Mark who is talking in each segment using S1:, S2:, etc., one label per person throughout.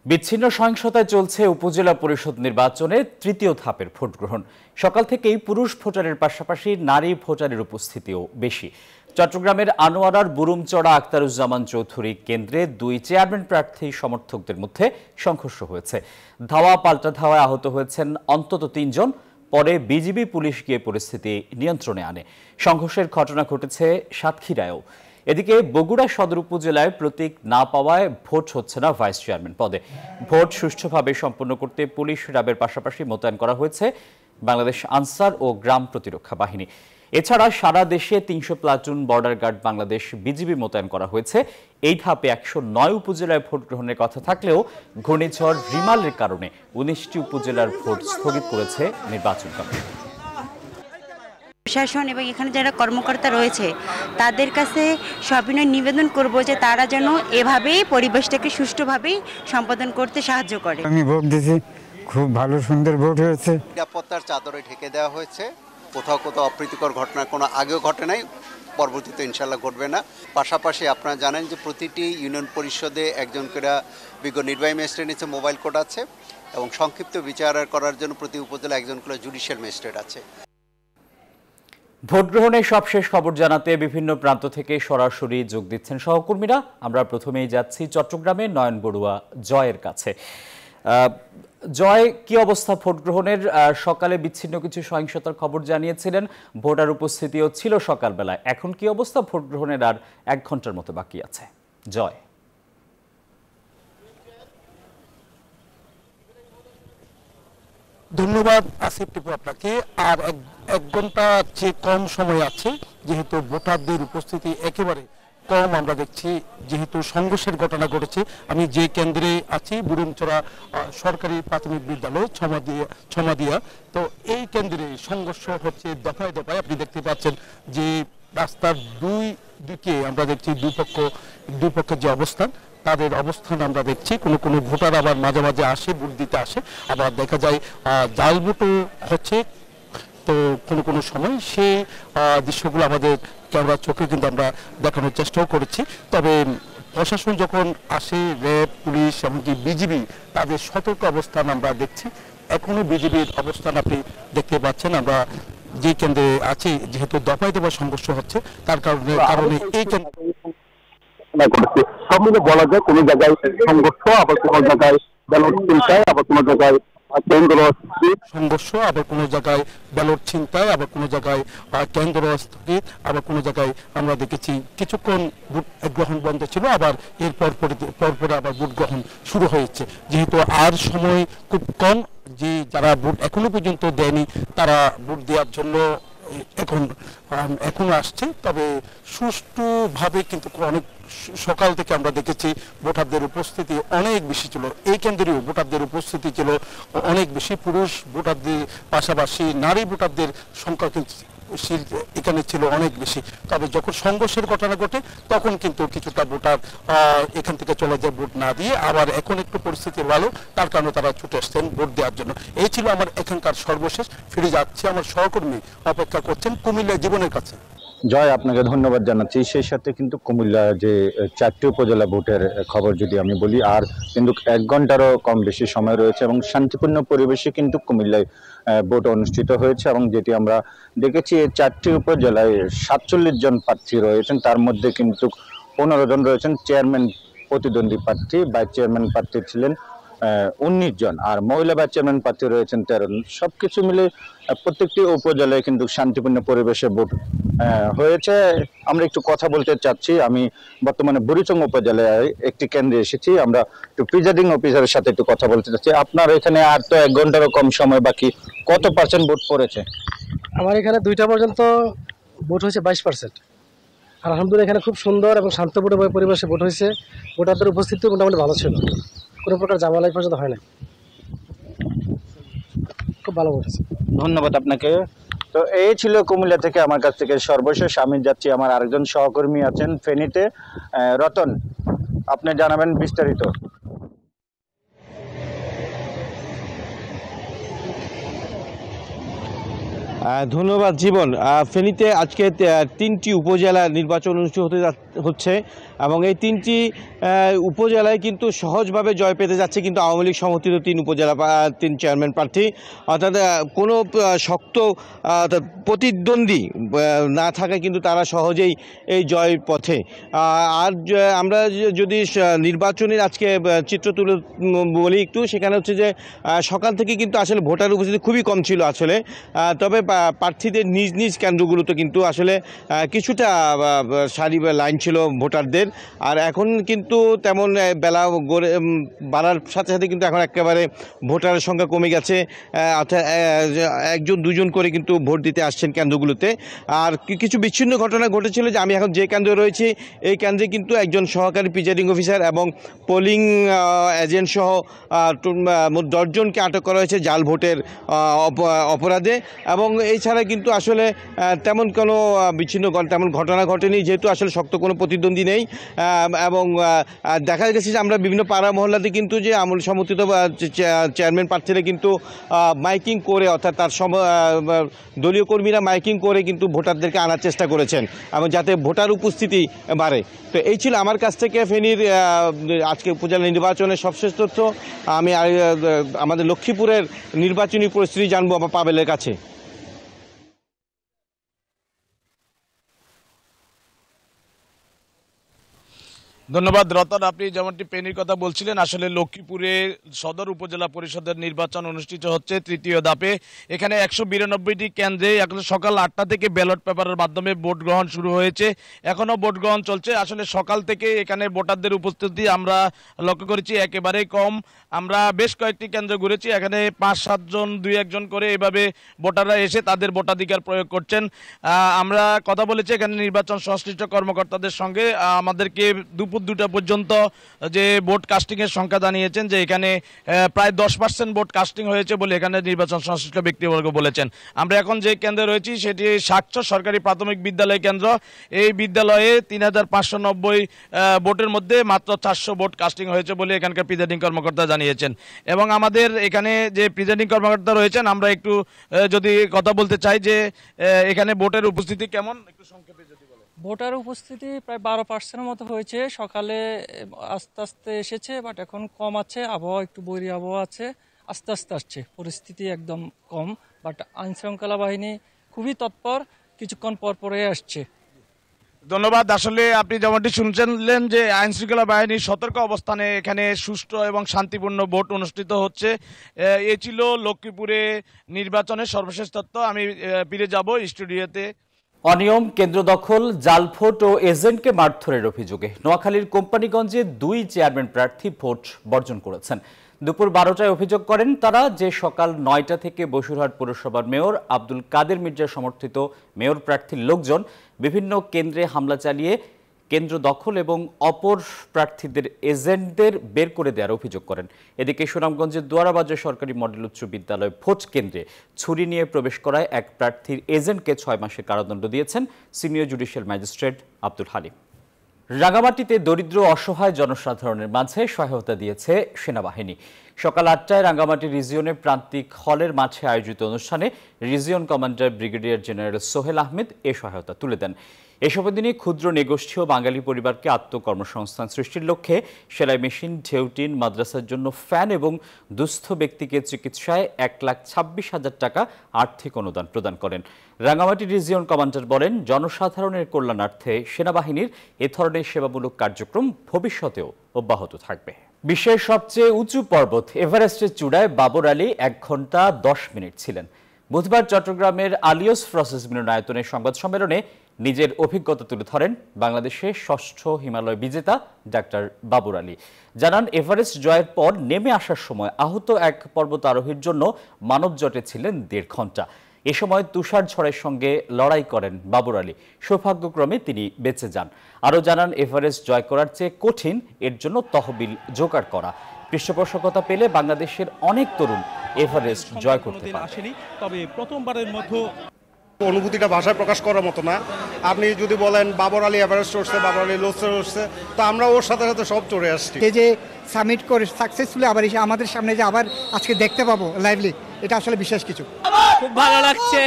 S1: বিচ্ছিন্ন সহিংসতায় চলছে উপজেলা পরিষদ নির্বাচনে তৃতীয় ধাপের ভোট গ্রহণ। সকাল থেকেই পুরুষ ভোটারের পাশাপাশি নারী ভোটারের উপস্থিতিও বেশি। চট্টগ্রামের আনোয়ারার বুরুমচড়া আখতারুজ্জামান চৌধুরী কেন্দ্রে দুই চেয়ারম্যান প্রার্থী সমর্থকদের মধ্যে সংঘর্ষ হয়েছে। ধাওয়া পাল্টা ধাওয়ায় আহত হয়েছেন অন্তত ৩ জন। পরে বিজিবি পুলিশ গিয়ে পরিস্থিতি নিয়ন্ত্রণে আনে। সংঘর্ষের ঘটনা ঘটেছে সাতক্ষীরায়ও। এদিকে বগুড়া সদর উপজেলায় প্রতীক না পাওয়ায় ভোট হচ্ছে না ভাইস চেয়ারম্যান পদে। ভোট সুষ্ঠুভাবে সম্পন্ন করতে পুলিশ র্যাবের পাশাপাশি মোতায়েন করা হয়েছে বাংলাদেশ আনসার ও গ্রাম প্রতিরক্ষা বাহিনী। এছাড়া সারা দেশে ৩০০ platoon border guard Bangladesh BGB মোতায়েন করা হয়েছে। এই ধাপে ১০৯ উপজেলায় ভোট গ্রহণের কথা থাকলেও ঘূর্ণিঝড় রিমালের কারণে ১৯টি উপজেলার ভোট স্থগিত করেছে নির্বাচন কমিশন।
S2: প্রশাসন এবং এখানে যারা কর্মকর্তা রয়েছে তাদের কাছে সবিনয় নিবেদন করব যে তারা যেন এভাবেই পরিবেশটাকে সুষ্ঠুভাবেই সম্পাদন করতে সাহায্য করে।
S3: আমি ভোট দিয়েছি, খুব ভালো সুন্দর ভোট হয়েছে।
S4: নিরাপত্তার চাদরে ঢেকে দেওয়া হয়েছে। কোথাও কোথাও অপ্রীতিকর ঘটনা কোনো আগেও ঘটে নাই, পরবর্তীতে ইনশাল্লাহ ঘটবে না। পাশাপাশি আপনারা জানেন যে প্রতিটি ইউনিয়ন পরিষদে একজন করে বিজ্ঞ নির্বাহী ম্যাজিস্ট্রেট নিচে মোবাইল কোর্ট আছে এবং সংক্ষিপ্ত বিচার করার জন্য প্রতি উপজেলা একজন করে জুডিশিয়াল ম্যাজিস্ট্রেট আছে।
S1: ভোট গ্রহণের সবশেষ খবর জানাতে বিভিন্ন প্রান্ত থেকে সরাসরি যোগ দিচ্ছেন সহকর্মীরা। আমরা প্রথমেই যাচ্ছি চট্টগ্রামে নয়ন বড়ুয়া জয়ের কাছে। জয়, কি অবস্থা ভোট গ্রহণের? সকালে বিচ্ছিন্ন কিছু সহিংসতার খবর জানিয়েছিলেন, ভোটার উপস্থিতিও ছিল সকালবেলায়। এখন কি অবস্থা? ভোট গ্রহণের আর 1 ঘন্টার মতো বাকি আছে। জয়।
S5: ধন্যবাদ আসিফ টিপু আপনাকে। আর এক ঘন্টা চেয়ে কম সময় আছে, যেহেতু ভোটারদের উপস্থিতি একেবারে কম আমরা দেখছি, যেহেতু সংঘর্ষের ঘটনা ঘটেছে। আমি যে কেন্দ্রে আছি বুরুমচড়া সরকারি প্রাথমিক বিদ্যালয় ছমাদিয়া, তো এই কেন্দ্রে সংঘর্ষ হচ্ছে দফায় দফায়। আপনি দেখতে পাচ্ছেন যে রাস্তার দুই দিকে আমরা দেখছি দুই পক্ষের যে অবস্থান, তাদের অবস্থান আমরা দেখছি। কোনো ভোটার আবার মাঝে মাঝে আসে, ভোট দিতে আসে, আবার দেখা যায় জাল ভোটও হচ্ছে। তো কোনো সময় সেই দৃশ্যগুলো আমাদের ক্যামেরা চোখে কিন্তু আমরা দেখানোর চেষ্টাও করেছি। তবে প্রশাসন যখন আসে, র্যাব, পুলিশ এমনকি বিজিবি, তাদের সতর্ক অবস্থান আমরা দেখছি। এখনো বিজিবির অবস্থান আপনি দেখতে পাচ্ছেন। আমরা যে কেন্দ্রে আছি, যেহেতু দফায় দফায় সংঘর্ষ হচ্ছে, তার কারণে এই কেন্দ্রে
S6: সব মিলে বলা যায় কোনো জায়গায় সংঘর্ষ, আবার কোনো জায়গায় ব্যালট ছিনতাই, আবার কোনো জায়গায়
S5: সংঘর্ষ, আবার কোনো জায়গায় ব্যালট ছিনতাই, আবার কোনো জায়গায় কেন্দ্র স্থগিত, আবার কোনো জায়গায় আমরা দেখেছি কিছুক্ষণ ভোট গ্রহণ বন্ধ ছিল, আবার এর পরপরে আবার ভোট গ্রহণ শুরু হয়েছে। যেহেতু আর সময় খুব কম, যে যারা ভোট এখনো পর্যন্ত দেয়নি তারা ভোট দেওয়ার জন্য এখন আসছে। তবে সুষ্ঠুভাবে কিন্তু অনেক সকাল থেকে আমরা দেখেছি ভোটারদের উপস্থিতি অনেক বেশি ছিল। এই কেন্দ্রেও ভোটারদের উপস্থিতি ছিল অনেক বেশি। পুরুষ ভোটারদের পাশাপাশি নারী ভোটারদের সংখ্যা কিন্তু এখানে ছিল অনেক বেশি। তবে যখন সংঘর্ষের ঘটনা ঘটে তখন কিন্তু কিছুটা ভোটার এখান থেকে চলে যায় ভোট না দিয়ে। আবার এখন একটু পরিস্থিতি ভালো, তার কারণে তারা ছুটে আসছেন ভোট দেওয়ার জন্য। এই ছিল আমার এখানকার সর্বশেষ। ফিরে যাচ্ছে, আমার সহকর্মী অপেক্ষা করছেন কুমিল্লা জীবনের কাছে।
S7: জয়, আপনাকে ধন্যবাদ জানাচ্ছি। সেই সাথে কিন্তু কুমিল্লা যে 4টি উপজেলা ভোটের খবর যদি আমি বলি, আর কিন্তু 1 ঘন্টারও কম বেশি সময় রয়েছে এবং শান্তিপূর্ণ পরিবেশে কিন্তু কুমিল্লায় ভোট অনুষ্ঠিত হয়েছে। এবং যেটি আমরা দেখেছি, 4টি উপজেলায় 47 জন প্রার্থী রয়েছেন, তার মধ্যে কিন্তু 15 জন রয়েছেন চেয়ারম্যান প্রতিদ্বন্দ্বী প্রার্থী। ভাইস চেয়ারম্যান প্রার্থী ছিলেন 19 জন, আর মহিলা ভাইস চেয়ারম্যান প্রার্থী রয়েছেন 13 জন। সবকিছু মিলে প্রত্যেকটি উপজেলায় কিন্তু শান্তিপূর্ণ পরিবেশে ভোট হয়েছে। আমরা একটু কথা বলতে চাচ্ছি। আমি বর্তমানে বুড়িচং উপজেলায় একটি কেন্দ্রে এসেছি। আমরা একটু প্রিজাইডিং অফিসারের সাথে একটু কথা বলতে চাচ্ছি। আপনার এখানে আর তো 1 ঘন্টারও কম সময় বাকি, কত % ভোট পড়েছে?
S8: আমার এখানে 2টা পর্যন্ত ভোট হয়েছে 22%। আর আলহামদুলিল্লাহ এখানে খুব সুন্দর এবং শান্তপূর্ণ পরিবেশে ভোট হয়েছে। ভোটারদের উপস্থিতি মোটামুটি ভালো ছিল, কোনো প্রকার ঝামেলা পর্যন্ত হয় না। খুব ভালো ভোট হয়েছে।
S7: ধন্যবাদ আপনাকে। তো এই ছিল কুমিল্লা থেকে আমার কাছ থেকে সর্বশেষ। আমি যাচ্ছি, আমার আরেকজন সহকর্মী আছেন ফেনীতে, রতন, আপনি জানাবেন বিস্তারিত।
S9: ধন্যবাদ জীবন। ফেনীতে আজকে 3টি উপজেলা নির্বাচন অনুষ্ঠিত হতে হচ্ছে এবং এই 3টি উপজেলায় কিন্তু সহজভাবে জয় পেতে যাচ্ছে কিন্তু আওয়ামী লীগ সমর্থিত 3 উপজেলা 3 চেয়ারম্যান প্রার্থী, অর্থাৎ কোনো শক্ত প্রতিদ্বন্দ্বী না থাকায় কিন্তু তারা সহজেই এই জয় পথে। আর আমরা যদি নির্বাচনের আজকে চিত্র তুলে বলি একটু, সেখানে হচ্ছে যে সকাল থেকে কিন্তু আসলে ভোটার উপস্থিতি খুবই কম ছিল আসলে, তবে প্রার্থীদের নিজ নিজ কেন্দ্রগুলোতে কিন্তু আসলে কিছুটা সারি বা লাইন ছিল ভোটারদের। আর এখন কিন্তু তেমন বেলা বাড়ার সাথে সাথে কিন্তু এখন একেবারে ভোটারের সংখ্যা কমে গেছে, অর্থাৎ 1-2 করে কিন্তু ভোট দিতে আসছেন কেন্দ্রগুলোতে। আর কিছু বিচ্ছিন্ন ঘটনা ঘটেছিল যে আমি এখন যে কেন্দ্রে রয়েছি এই কেন্দ্রে কিন্তু একজন সহকারী প্রিজাইডিং অফিসার এবং পোলিং এজেন্ট সহ 10 জনকে আটক করা হয়েছে জাল ভোটের অপরাধে। এবং এছাড়া কিন্তু আসলে তেমন কোনো বিচ্ছিন্ন তেমন ঘটনা ঘটেনি, যেহেতু আসলে শক্ত কোনো প্রতিদ্বন্দ্বী নেই। এবং দেখা গেছে যে আমরা বিভিন্ন পাড়া মহল্লাতে কিন্তু যে আমল সমর্থিত চেয়ারম্যান প্রার্থীরা কিন্তু মাইকিং করে, অর্থাৎ তার দলীয় কর্মীরা মাইকিং করে কিন্তু ভোটারদেরকে আনার চেষ্টা করেছেন এবং যাতে ভোটার উপস্থিতি বাড়ে। তো এই ছিল আমার কাছ থেকে ফেনীর আজকে উপজেলা নির্বাচনের সবশেষ তথ্য। আমি আমাদের লক্ষ্মীপুরের নির্বাচনী পরিস্থিতি জানবো আমার পাবেলের কাছে।
S10: ধন্যবাদ রতন। আপনি যেমনটি ফেনীর কথা বলছিলেন, আসলে লক্ষ্মীপুরে সদর উপজেলা পরিষদের নির্বাচন অনুষ্ঠিত হচ্ছে 3য় ধাপে। এখানে 192টি কেন্দ্রে এখন সকাল 8টা থেকে ব্যালট পেপারের মাধ্যমে ভোট গ্রহণ শুরু হয়েছে, এখনও ভোট গ্রহণ চলছে। আসলে সকাল থেকে এখানে ভোটারদের উপস্থিতি আমরা লক্ষ্য করেছি একেবারেই কম। আমরা বেশ কয়েকটি কেন্দ্র ঘুরেছি, এখানে 5-7 জন 2-1 জন করে এভাবে ভোটাররা এসে তাদের ভোটাধিকার প্রয়োগ করছেন। আমরা কথা বলেছি এখানে নির্বাচন সংশ্লিষ্ট কর্মকর্তাদের সঙ্গে, আমাদেরকে দুপুর 2টা পর্যন্ত যে ভোট কাস্টিংয়ের সংখ্যা জানিয়েছেন যে এখানে প্রায় 10% ভোট কাস্টিং হয়েছে বলে এখানে নির্বাচন সংশ্লিষ্ট ব্যক্তিবর্গ বলেছেন। আমরা এখন যে কেন্দ্রে রয়েছি সেটি সাকচর সরকারি প্রাথমিক বিদ্যালয় কেন্দ্র। এই বিদ্যালয়ে 3590 ভোটের মধ্যে মাত্র 400 ভোট কাস্টিং হয়েছে বলে এখানকার প্রিজাইডিং কর্মকর্তা জানিয়েছেন। এবং আমাদের এখানে যে প্রিজাইডিং কর্মকর্তা রয়েছেন আমরা একটু যদি কথা বলতে চাই যে এখানে ভোটের উপস্থিতি কেমন, একটু সংক্ষেপে যদি বলেন।
S11: ভোটার উপস্থিতি প্রায় 12% মতো হয়েছে, সকালে আস্তে আস্তে এসেছে, বাট এখন কম আছে, আবহাওয়া একটু বৈরী আবহাওয়া আছে, আস্তে আস্তে আসছে, পরিস্থিতি একদম কম। বাট আইনশৃঙ্খলা বাহিনী খুবই তৎপর, কিছুক্ষণ পর পরে আসছে।
S10: ধন্যবাদ। আসলে আপনি যেমনটি শুনছিলেন যে আইনশৃঙ্খলা বাহিনীর সতর্ক অবস্থানে এখানে সুষ্ঠু এবং শান্তিপূর্ণ ভোট অনুষ্ঠিত হচ্ছে। এ ছিল লক্ষ্মীপুরে নির্বাচনের সর্বশেষ তথ্য। আমি ফিরে যাব স্টুডিওতে।
S1: অনিয়ম, কেন্দ্র দখল, জাল ভোট ও এজেন্টকে মারধরের অভিযোগে নোয়াখালীর কোম্পানীগঞ্জে 2 চেয়ারম্যান প্রার্থী ভোট বর্জন করেছেন। দুপুর 12টায় অভিযোগ করেন তারা যে সকাল 9টা থেকে বসিরহাট পৌরসভার মেয়র আব্দুল কাদের মির্জা সমর্থিত মেয়র প্রার্থীর লোকজন বিভিন্ন কেন্দ্রে হামলা চালিয়ে কেন্দ্র দখল এবং অপর প্রার্থীদের এজেন্টদের বের করে দেওয়ার অভিযোগ করেন। এদিকে সুনামগঞ্জের দুয়ারাবাজার সরকারি মডেল উচ্চ বিদ্যালয় ভোট কেন্দ্রে ছুরি নিয়ে প্রবেশ করায় এক প্রার্থীর এজেন্টকে 6 মাসের কারাদণ্ড দিয়েছেন senior judicial magistrate Abdul Halim. রাঙামাটিতে দরিদ্র অসহায় জনসাধারণের মাঝে সহায়তা দিয়েছে সেনাবাহিনী। সকাল 8টায় রাঙ্গামাটি রিজিয়নের প্রান্তিক হলের মাঠে আয়োজিত অনুষ্ঠানে region commander brigadier general Sohel Ahmed এ সহায়তা তুলে দেন। এসব দিনে ক্ষুদ্র নেগোষ্ঠী ও বাঙালি পরিবারকে আত্মকর্মসংস্থান সৃষ্টির লক্ষ্যে সেলাই মেশিন, ঢেউটিন, মাদ্রাসার জন্য ফ্যান এবং দুস্থ ব্যক্তিকে চিকিৎসায় 1,26,000 টাকা আর্থিক অনুদান প্রদান করেন। রাঙ্গামাটি রিজিয়ন কমান্ডার বলেন, জনসাধারণের কল্যাণার্থে সেনাবাহিনীর এ ধরনের সেবামূলক কার্যক্রম ভবিষ্যতেও অব্যাহত থাকবে। বিশ্বের সবচেয়ে উঁচু পর্বত এভারেস্টের চূড়ায় বাবর আলী 1 ঘন্টা 10 মিনিট ছিলেন। বুধবার চট্টগ্রামের আলিয়স প্রসেস মিলনায়তনের সংবাদ সম্মেলনে নিজের অভিজ্ঞতা তুলে ধরেন বাংলাদেশের 6ষ্ঠ হিমালয় বিজেতা ডাক্তার বাবর আলী। জানান, এভারেস্ট জয়ের পর নেমে আসার সময় আহত এক পর্বত আরোহীর জন্য মানবজটে ছিলেন 1.5 ঘন্টা। এ সময় তুষার ঝড়ের সঙ্গে লড়াই করেন বাবর আলী। সৌভাগ্যক্রমে তিনি বেঁচে যান। আরও জানান, এভারেস্ট জয় করার চেয়ে কঠিন এর জন্য তহবিল জোগাড় করা। পৃষ্ঠপোষকতা পেলে বাংলাদেশের অনেক তরুণ এভারেস্ট জয় করতে পারেনি।
S5: তবে প্রথমবারের মতো
S12: অনুভূতিটা ভাষায় প্রকাশ করার মতো না। আপনি যদি বলেন বাবর আলী এভারেস্ট চড়ছে, বাবর আলী লোসর চড়ছে, তো আমরা ওর সাথে সাথে সব চড়ে আসছি।
S13: এই যে সামিট করে সাকসেসফুলি আবার এসে আমাদের সামনে যে আবার আজকে দেখতে পাবো লাইভলি, এটা আসলে বিশেষ কিছু।
S14: খুব ভালো লাগছে।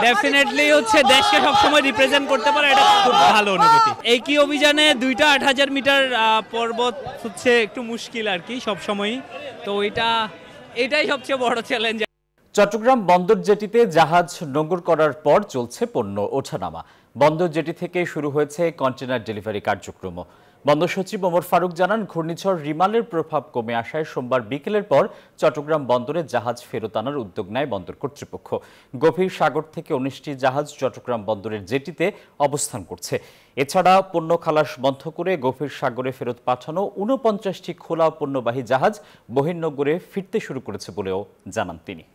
S14: ডেফিনেটলি হচ্ছে দেশকে সবসময় রিপ্রেজেন্ট করতে পারে, এটা খুব ভালো অনুভূতি। একই অভিযানে 2টা 8000 মিটার পর্বত হচ্ছে একটু মুশকিল আর কি সবসময়ই, তো এটাই সবচেয়ে বড় চ্যালেঞ্জ।
S1: চট্টগ্রাম বন্দর জেটিতে জাহাজ নোঙর করার পর চলছে পণ্য ওঠানামা। বন্দর জেটি থেকে শুরু হয়েছে কন্টেনার ডেলিভারি কার্যক্রম। বন্দর সচিব ওমর ফারুক জানান, ঘূর্ণিঝড় রিমালের প্রভাব কমে আসায় সোমবার বিকেলের পর চট্টগ্রাম বন্দরে জাহাজ ফেরত আনার উদ্যোগ নেয় বন্দর কর্তৃপক্ষ। গভীর সাগর থেকে 19টি জাহাজ চট্টগ্রাম বন্দরের জেটিতে অবস্থান করছে। এছাড়া পণ্য খালাস বন্ধ করে গভীর সাগরে ফেরত পাঠানো 49টি খোলা পণ্যবাহী জাহাজ বহির্নগরে ফিরতে শুরু করেছে বলেও জানান তিনি।